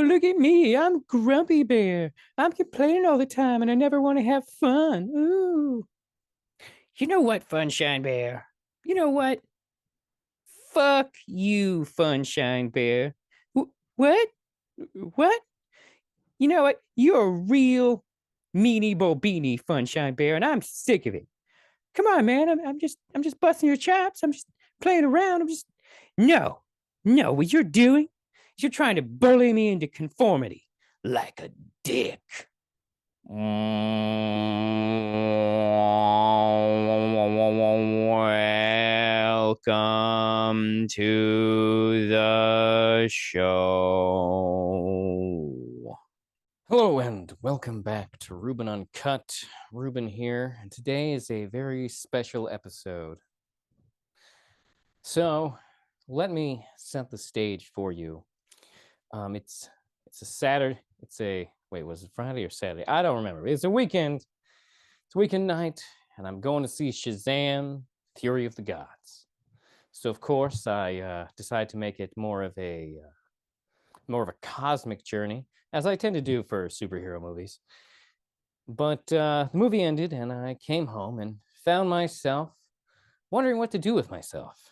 look at me. I'm Grumpy Bear. I'm complaining all the time and I never want to have fun. Ooh. You know what, Funshine Bear? You know what? Fuck you, Funshine Bear. What? What? You know what? You're a real meanie bobini, Funshine Bear, and I'm sick of it. Come on, man. I'm just busting your chops. I'm just playing around. No, no. What you're doing is you're trying to bully me into conformity like a dick. Welcome to the show. Hello and welcome back to Ruben Uncut. Ruben here, and today is a very special episode. So, let me set the stage for you. It's a Saturday. Was it Friday or Saturday? I don't remember. It's a weekend. It's a weekend night, and I'm going to see Shazam: Fury of the Gods. So of course, I decided to make it more of a cosmic journey, as I tend to do for superhero movies. But the movie ended, and I came home and found myself wondering what to do with myself.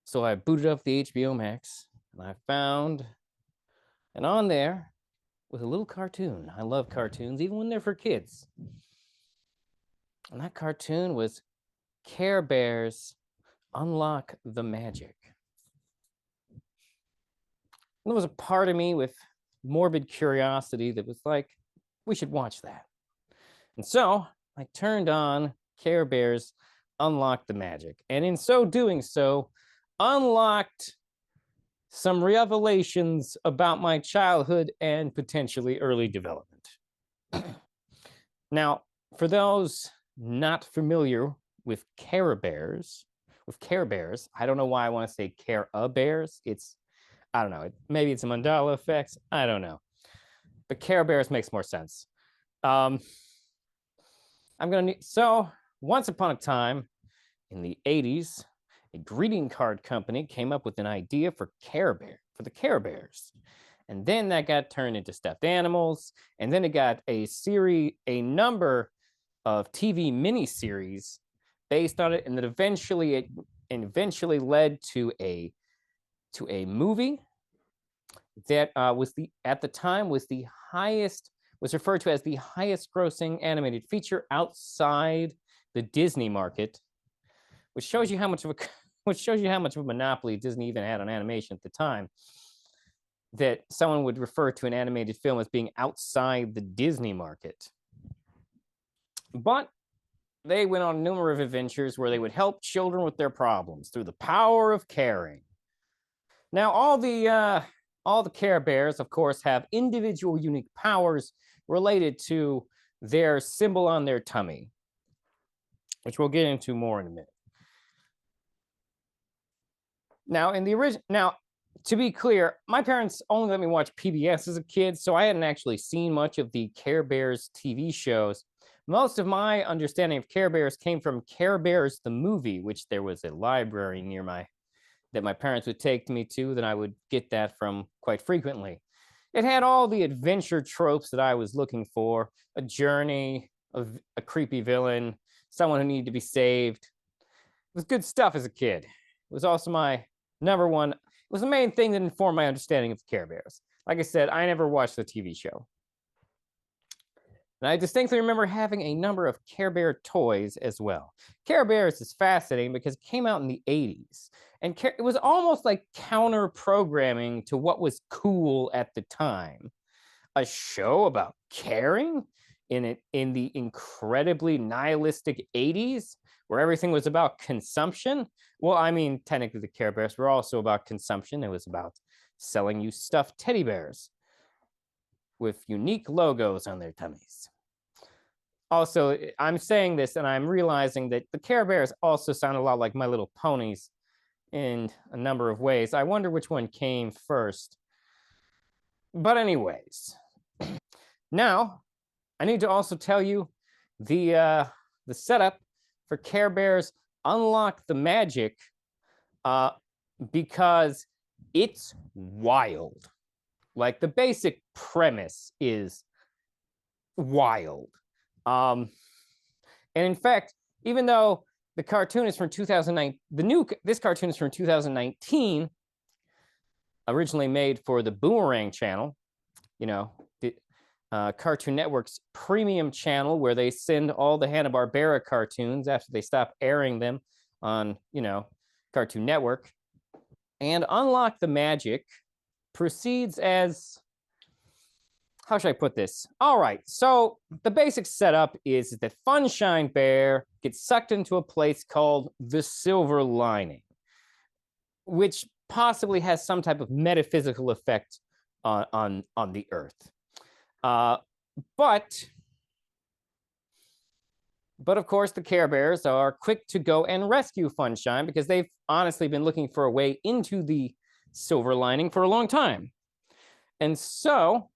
So I booted up the HBO Max, and I found, and on there was a little cartoon. I love cartoons, even when they're for kids. And that cartoon was Care Bears Unlock the Magic. And there was a part of me with morbid curiosity that was like, we should watch that. And so I turned on Care Bears Unlock the Magic. And in doing so, unlocked some revelations about my childhood and potentially early development. Now, for those not familiar with Care Bears, I don't know why I want to say Care Bears. I don't know. Maybe it's a Mandela effect. I don't know. But Care Bears makes more sense. So once upon a time in the 80s, a greeting card company came up with an idea for the Care Bears. And then that got turned into stuffed animals. And then it got a number of TV miniseries based on it. And that eventually led to a movie that at the time was referred to as the highest grossing animated feature outside the Disney market, which shows you how much of a monopoly Disney even had on animation at the time, that someone would refer to an animated film as being outside the Disney market. But they went on numerous adventures where they would help children with their problems through the power of caring. Now, all the Care Bears, of course, have individual unique powers related to their symbol on their tummy, which we'll get into more in a minute. Now, to be clear, my parents only let me watch PBS as a kid, so I hadn't actually seen much of the Care Bears TV shows. Most of my understanding of Care Bears came from Care Bears the movie, which there was a library near that my parents would take me to, that I would get that from quite frequently. It had all the adventure tropes that I was looking for: a journey, a creepy villain, someone who needed to be saved. It was good stuff as a kid. It was also my number one. It was the main thing that informed my understanding of the Care Bears. Like I said, I never watched the TV show. And I distinctly remember having a number of Care Bear toys as well. Care Bears is fascinating because it came out in the 80s. And it was almost like counter programming to what was cool at the time. A show about caring in the incredibly nihilistic 80s, where everything was about consumption. Well, I mean, technically the Care Bears were also about consumption. It was about selling you stuffed teddy bears with unique logos on their tummies. Also, I'm saying this and I'm realizing that the Care Bears also sound a lot like My Little Ponies in a number of ways. I wonder which one came first. But anyways, now I need to also tell you the setup for Care Bears Unlock the Magic, because It's wild. Like, the basic premise is wild. And in fact, even though the cartoon is from 2009, this cartoon is from 2019, originally made for the Boomerang channel, the Cartoon Network's premium channel, where they send all the Hanna-Barbera cartoons after they stop airing them on, Cartoon Network. And Unlock the Magic proceeds as, how should I put this? All right, so the basic setup is that Funshine Bear gets sucked into a place called the Silver Lining, which possibly has some type of metaphysical effect on the Earth. But of course, the Care Bears are quick to go and rescue Funshine because they've honestly been looking for a way into the Silver Lining for a long time. And so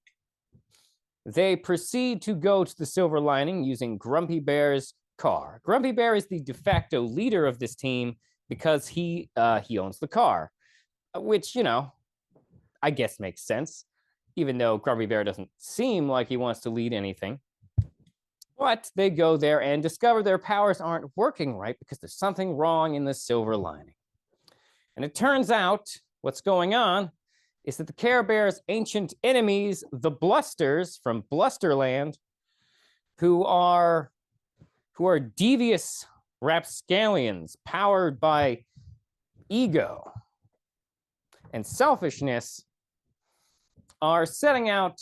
they proceed to go to the Silver Lining using Grumpy Bear's car. Grumpy Bear is the de facto leader of this team because he owns the car, which, I guess makes sense, even though Grumpy Bear doesn't seem like he wants to lead anything. But they go there and discover their powers aren't working right because there's something wrong in the Silver Lining. And it turns out what's going on is that the Care Bears' ancient enemies, the Blusters from Blusterland, who are devious rapscallions powered by ego and selfishness, are setting out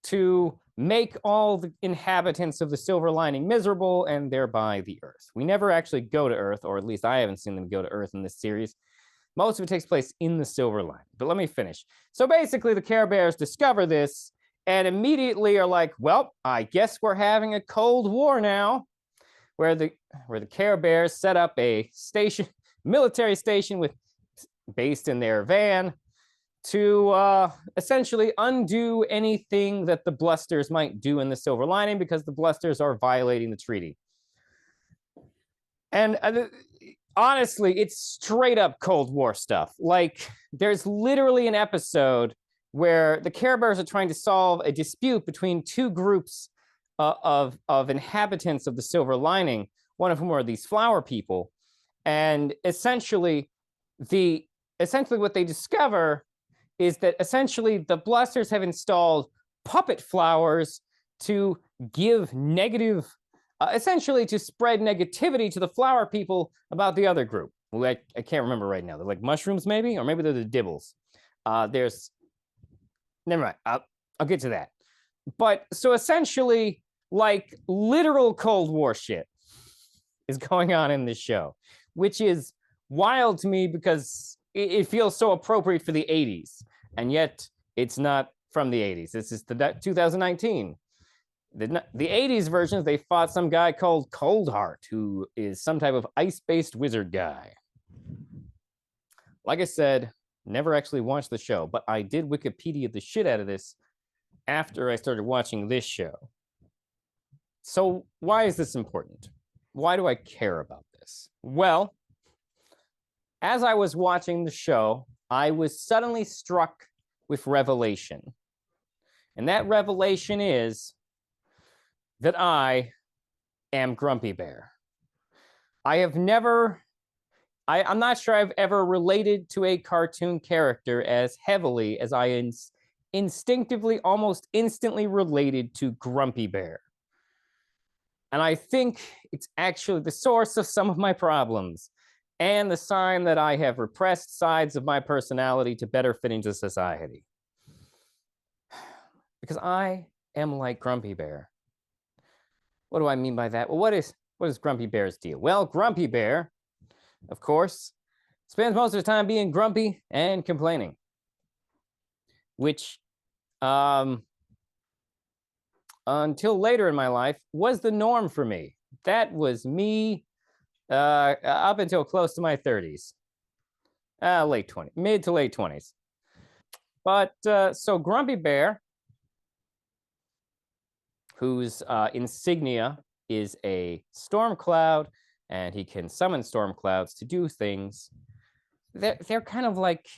to make all the inhabitants of the Silver Lining miserable and thereby the Earth. We never actually go to Earth, or at least I haven't seen them go to Earth in this series. Most of it takes place in the Silver Lining. But let me finish. So basically, the Care Bears discover this and immediately are like, well, I guess we're having a Cold War now, where the Care Bears set up a military station based in their van to essentially undo anything that the Blusters might do in the Silver Lining because the Blusters are violating the treaty. And honestly, it's straight up Cold War stuff. Like, there's literally an episode where the Care Bears are trying to solve a dispute between two groups of inhabitants of the Silver Lining, one of whom are these flower people. And essentially what they discover is that essentially the Blusters have installed puppet flowers to give negative, essentially to spread negativity to the flower people about the other group. I can't remember right now. They're like mushrooms, maybe, or maybe they're the dibbles. Never mind. I'll get to that. But so essentially, like, literal Cold War shit is going on in this show, which is wild to me because it feels so appropriate for the 80s. And yet it's not from the 80s. This is the 2019. The 80s versions, they fought some guy called Coldheart, who is some type of ice-based wizard guy. Like I said, never actually watched the show, but I did Wikipedia the shit out of this after I started watching this show. So why is this important? Why do I care about this? Well, as I was watching the show, I was suddenly struck with revelation. And that revelation is that I am Grumpy Bear. I'm not sure I've ever related to a cartoon character as heavily as I instinctively, almost instantly related to Grumpy Bear. And I think it's actually the source of some of my problems and the sign that I have repressed sides of my personality to better fit into society. Because I am like Grumpy Bear. What do I mean by that? Well, what is Grumpy Bear's deal? Well, Grumpy Bear, of course, spends most of his time being grumpy and complaining, which until later in my life was the norm for me. That was me up until close to my 30s, late 20s, mid to late 20s. But so Grumpy Bear, whose insignia is a storm cloud, and he can summon storm clouds to do things. They're kind of like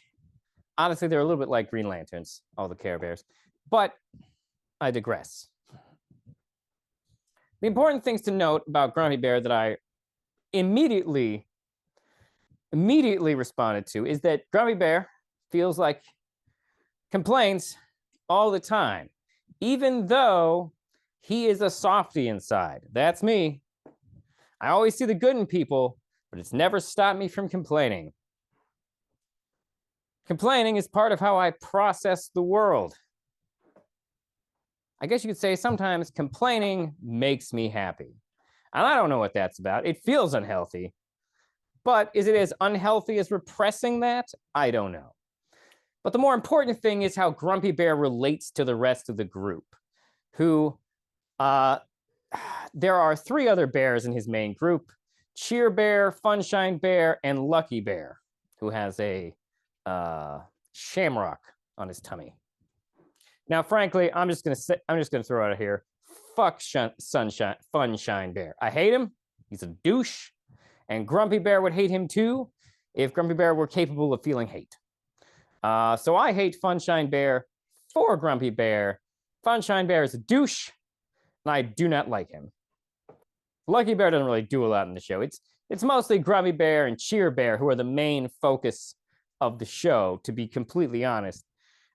Honestly, they're a little bit like Green Lanterns, all the Care Bears. But I digress. The important things to note about Grumpy Bear that I immediately responded to is that Grumpy Bear feels like complains all the time, even though he is a softie inside. That's me. I always see the good in people, but it's never stopped me from complaining. Complaining is part of how I process the world. I guess you could say sometimes complaining makes me happy. And I don't know what that's about. It feels unhealthy. But is it as unhealthy as repressing that? I don't know. But the more important thing is how Grumpy Bear relates to the rest of the group, who there are 3 other bears in his main group: Cheer Bear, Funshine Bear, and Lucky Bear, who has a shamrock on his tummy. Now, frankly, I'm just gonna throw it out here. Fuck Funshine Bear. I hate him. He's a douche, and Grumpy Bear would hate him too if Grumpy Bear were capable of feeling hate. So I hate Funshine Bear for Grumpy Bear. Funshine Bear is a douche, and I do not like him. Lucky Bear doesn't really do a lot in the show. It's mostly Grumpy Bear and Cheer Bear who are the main focus of the show, to be completely honest.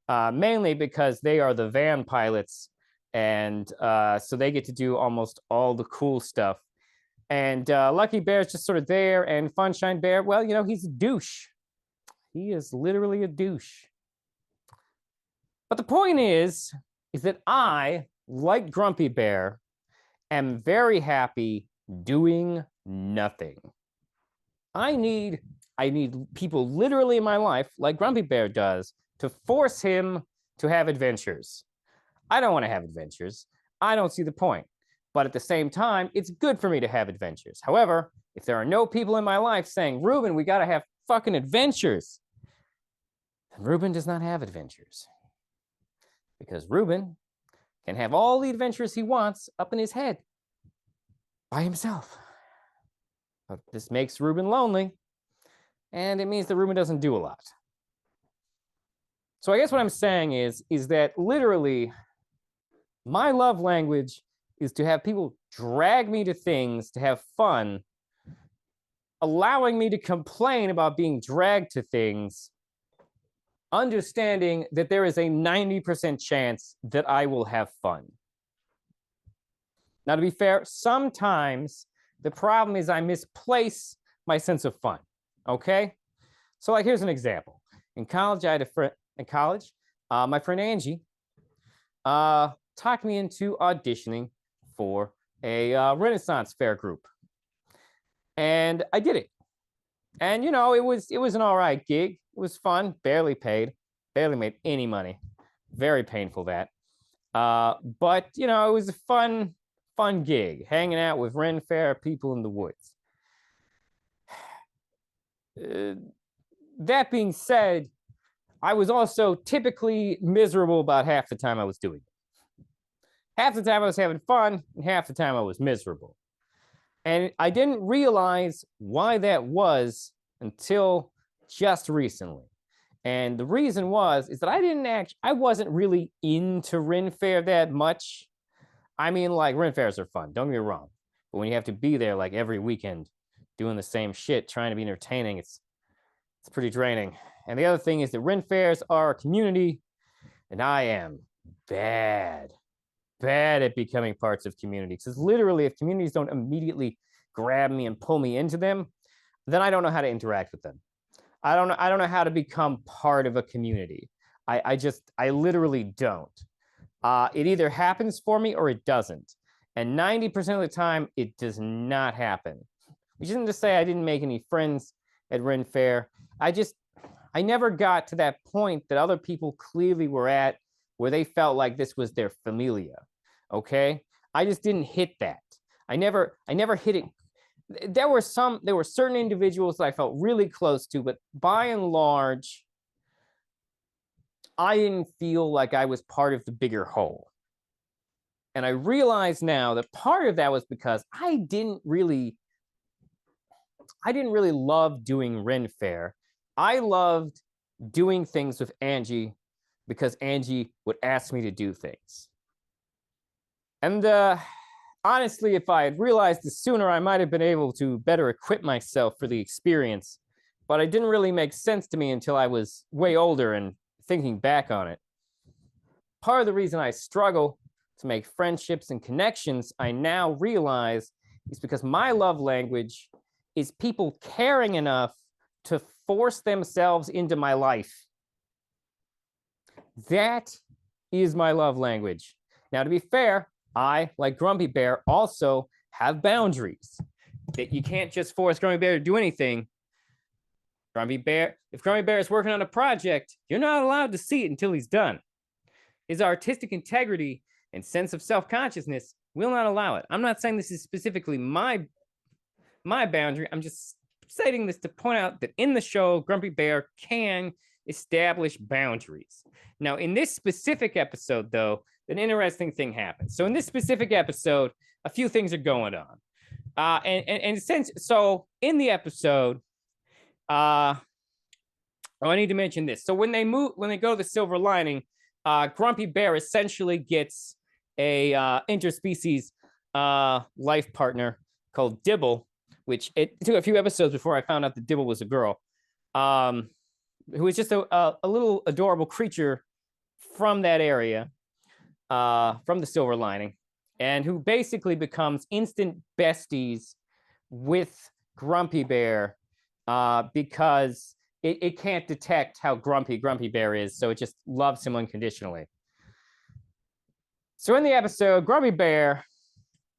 Mainly because they are the van pilots, and so they get to do almost all the cool stuff. And Lucky Bear's just sort of there, and Funshine Bear, well, you know, he's a douche. He is literally a douche. But the point is that I, like Grumpy Bear, am very happy doing nothing. I need people literally in my life, like Grumpy Bear does, to force him to have adventures. I don't want to have adventures. I don't see the point. But at the same time, it's good for me to have adventures. However, if there are no people in my life saying, Ruben, we got to have fucking adventures, then Ruben does not have adventures. Because Ruben can have all the adventures he wants up in his head by himself. But this makes Ruben lonely, and it means that Ruben doesn't do a lot. So I guess what I'm saying is that literally my love language is to have people drag me to things to have fun, allowing me to complain about being dragged to things, understanding that there is a 90% chance that I will have fun. Now, to be fair, sometimes the problem is I misplace my sense of fun, okay? So like, here's an example. In college, I had a friend, my friend Angie talked me into auditioning for a Renaissance Fair group. And I did it. And, you know, it was an all right gig. It was fun, barely paid, barely made any money. Very painful, that. But, you know, it was a fun gig, hanging out with Ren Fair people in the woods. That being said, I was also typically miserable about half the time I was doing it. Half the time I was having fun, and half the time I was miserable. And I didn't realize why that was until just recently. And the reason is that I wasn't really into Ren Fair that much. I mean, like, Ren Fairs are fun, don't get me wrong. But when you have to be there like every weekend doing the same shit, trying to be entertaining, it's pretty draining. And the other thing is that Ren Fairs are a community, and I am bad at becoming parts of communities. Because literally, if communities don't immediately grab me and pull me into them, then I don't know how to interact with them. I don't know how to become part of a community. I literally don't. It either happens for me or it doesn't. And 90% of the time, it does not happen. Which isn't to say I didn't make any friends at Ren Fair. I never got to that point that other people clearly were at, where they felt like this was their familia. Okay? I just didn't hit that. I never hit it. There were certain individuals that I felt really close to, but by and large, I didn't feel like I was part of the bigger whole. And I realize now that part of that was because I didn't really love doing Ren Fair. I loved doing things with Angie because Angie would ask me to do things. And honestly, if I had realized this sooner, I might have been able to better equip myself for the experience. But it didn't really make sense to me until I was way older and thinking back on it. Part of the reason I struggle to make friendships and connections, I now realize, is because my love language is people caring enough to force themselves into my life. That is my love language. Now, to be fair, I, like Grumpy Bear, also have boundaries. That you can't just force Grumpy Bear to do anything. If Grumpy Bear is working on a project, you're not allowed to see it until he's done. His artistic integrity and sense of self-consciousness will not allow it. I'm not saying this is specifically my boundary. I'm just citing this to point out that in the show, Grumpy Bear can establish boundaries. Now, in this specific episode, though, an interesting thing happens. So in this specific episode, a few things are going on. And since so in the episode, I need to mention this. So when they go to the Silver Lining, Grumpy Bear essentially gets a interspecies life partner called Dibble, which it took a few episodes before I found out that Dibble was a girl, who was just a little adorable creature from that area, from the Silver Lining, and who basically becomes instant besties with Grumpy Bear because it can't detect how grumpy Bear is, so it just loves him unconditionally. So in the episode, Grumpy Bear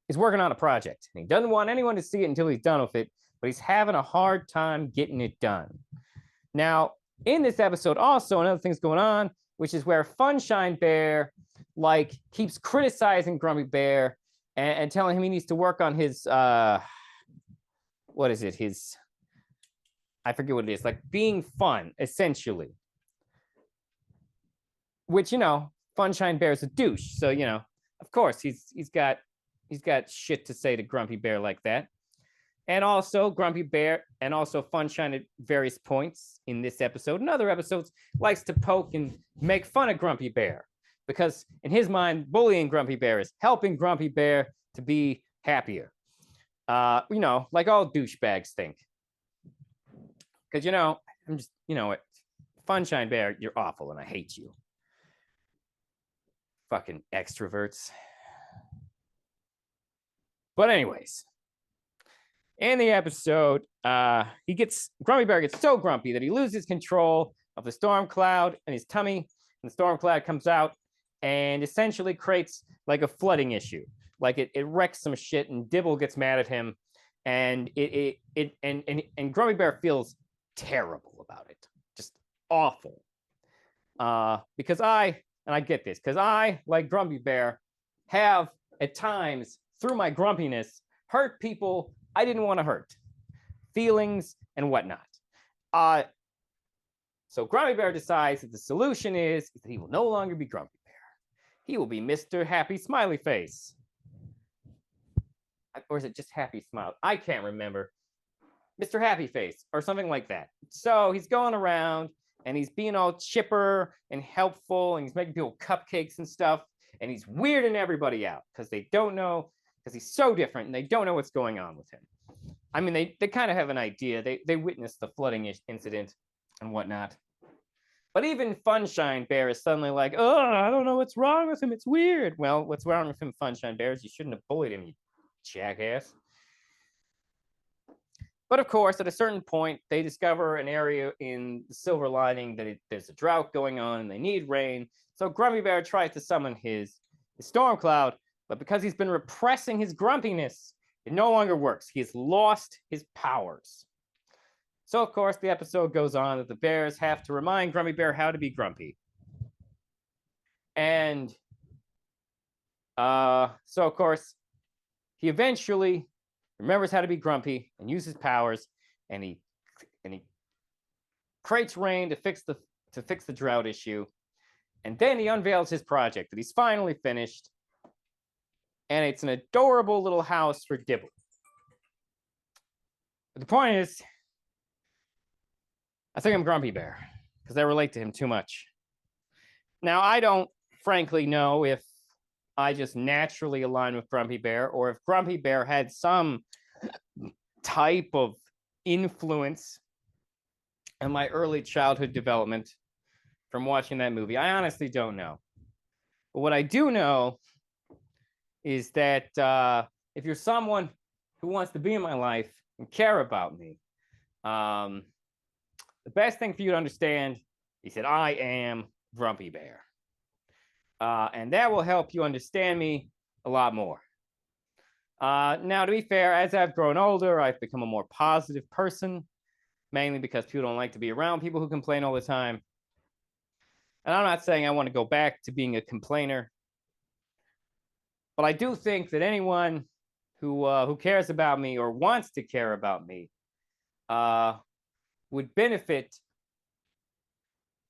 is working on a project, and he doesn't want anyone to see it until he's done with it, but he's having a hard time getting it done. Now, in this episode, also another thing's going on, which is where Funshine Bear keeps criticizing Grumpy Bear and telling him he needs to work on his what is it? I forget what it is, like being fun, essentially. Which, Funshine Bear's a douche, so of course he's got shit to say to Grumpy Bear like that. And also Grumpy Bear and also Funshine at various points in this episode and other episodes likes to poke and make fun of Grumpy Bear because in his mind, bullying Grumpy Bear is helping Grumpy Bear to be happier. Like all douchebags think. Because, I'm just, what? Funshine Bear, you're awful and I hate you. Fucking extroverts. But anyways, in the episode, Grumpy Bear gets so grumpy that he loses control of the storm cloud in his tummy, and the storm cloud comes out and essentially creates like a flooding issue. Like it wrecks some shit, and Dibble gets mad at him, and and Grumpy Bear feels terrible about it, just awful. Because I get this, because I, like Grumpy Bear, have at times through my grumpiness hurt people I didn't want to hurt, feelings and whatnot. So Grumpy Bear decides that the solution is that he will no longer be Grumpy Bear. He will be Mr. Happy Smiley Face. Or is it just Happy Smile? I can't remember. Mr. Happy Face or something like that. So he's going around and he's being all chipper and helpful and he's making people cupcakes and stuff. And he's weirding everybody out because they don't know, because he's so different and they don't know what's going on with him. I mean, they kind of have an idea. They witnessed the flooding incident and whatnot. But even Funshine Bear is suddenly like, oh, I don't know what's wrong with him. It's weird. Well, what's wrong with him, Funshine Bear, is you shouldn't have bullied him, you jackass. But of course, at a certain point, they discover an area in the Silver Lining that there's a drought going on and they need rain. So Grumpy Bear tries to summon his storm cloud, but because he's been repressing his grumpiness, it no longer works. He has lost his powers. So, of course, the episode goes on that the bears have to remind Grumpy Bear how to be grumpy. And so, of course, he eventually remembers how to be grumpy and uses powers, and he creates rain to fix the drought issue. And then he unveils his project that he's finally finished. And it's an adorable little house for Dibble. But the point is, I think I'm Grumpy Bear. because I relate to him too much. Now, I don't frankly know if I just naturally align with Grumpy Bear or if Grumpy Bear had some type of influence in my early childhood development from watching that movie. I honestly don't know. But what I do know is that if you're someone who wants to be in my life and care about me, the best thing for you to understand is that I am Grumpy Bear. And that will help you understand me a lot more. Now, to be fair, as I've grown older, I've become a more positive person, mainly because people don't like to be around people who complain all the time. And I'm not saying I want to go back to being a complainer, but I do think that anyone who cares about me or wants to care about me would benefit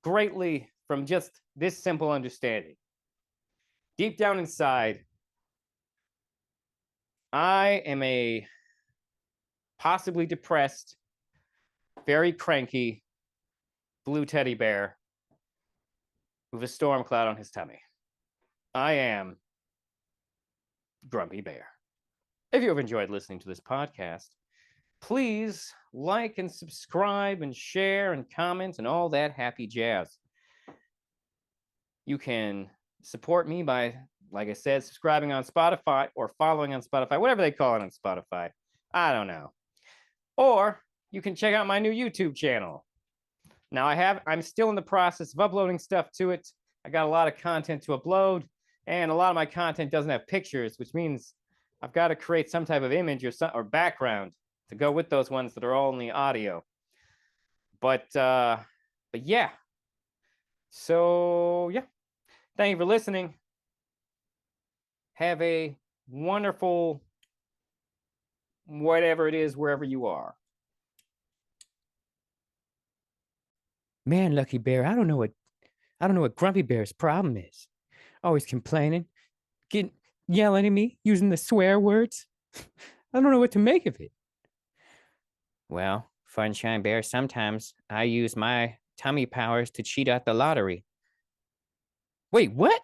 greatly from just this simple understanding. Deep down inside, I am a possibly depressed, very cranky blue teddy bear with a storm cloud on his tummy. I am Grumpy Bear. If you have enjoyed listening to this podcast, please like and subscribe and share and comment and all that happy jazz. You can support me by, like I said, subscribing on Spotify or following on Spotify, whatever they call it on Spotify. I don't know. Or you can check out my new YouTube channel. Now I'm still in the process of uploading stuff to it. I got a lot of content to upload, and a lot of my content doesn't have pictures, which means I've got to create some type of image or background to go with those ones that are only audio. But yeah. So yeah. Thank you for listening. Have a wonderful whatever it is, wherever you are. Man, Lucky Bear, I don't know what Grumpy Bear's problem is. Always complaining, yelling at me, using the swear words. I don't know what to make of it. Well, Funshine Bear, sometimes I use my tummy powers to cheat at the lottery. Wait, what?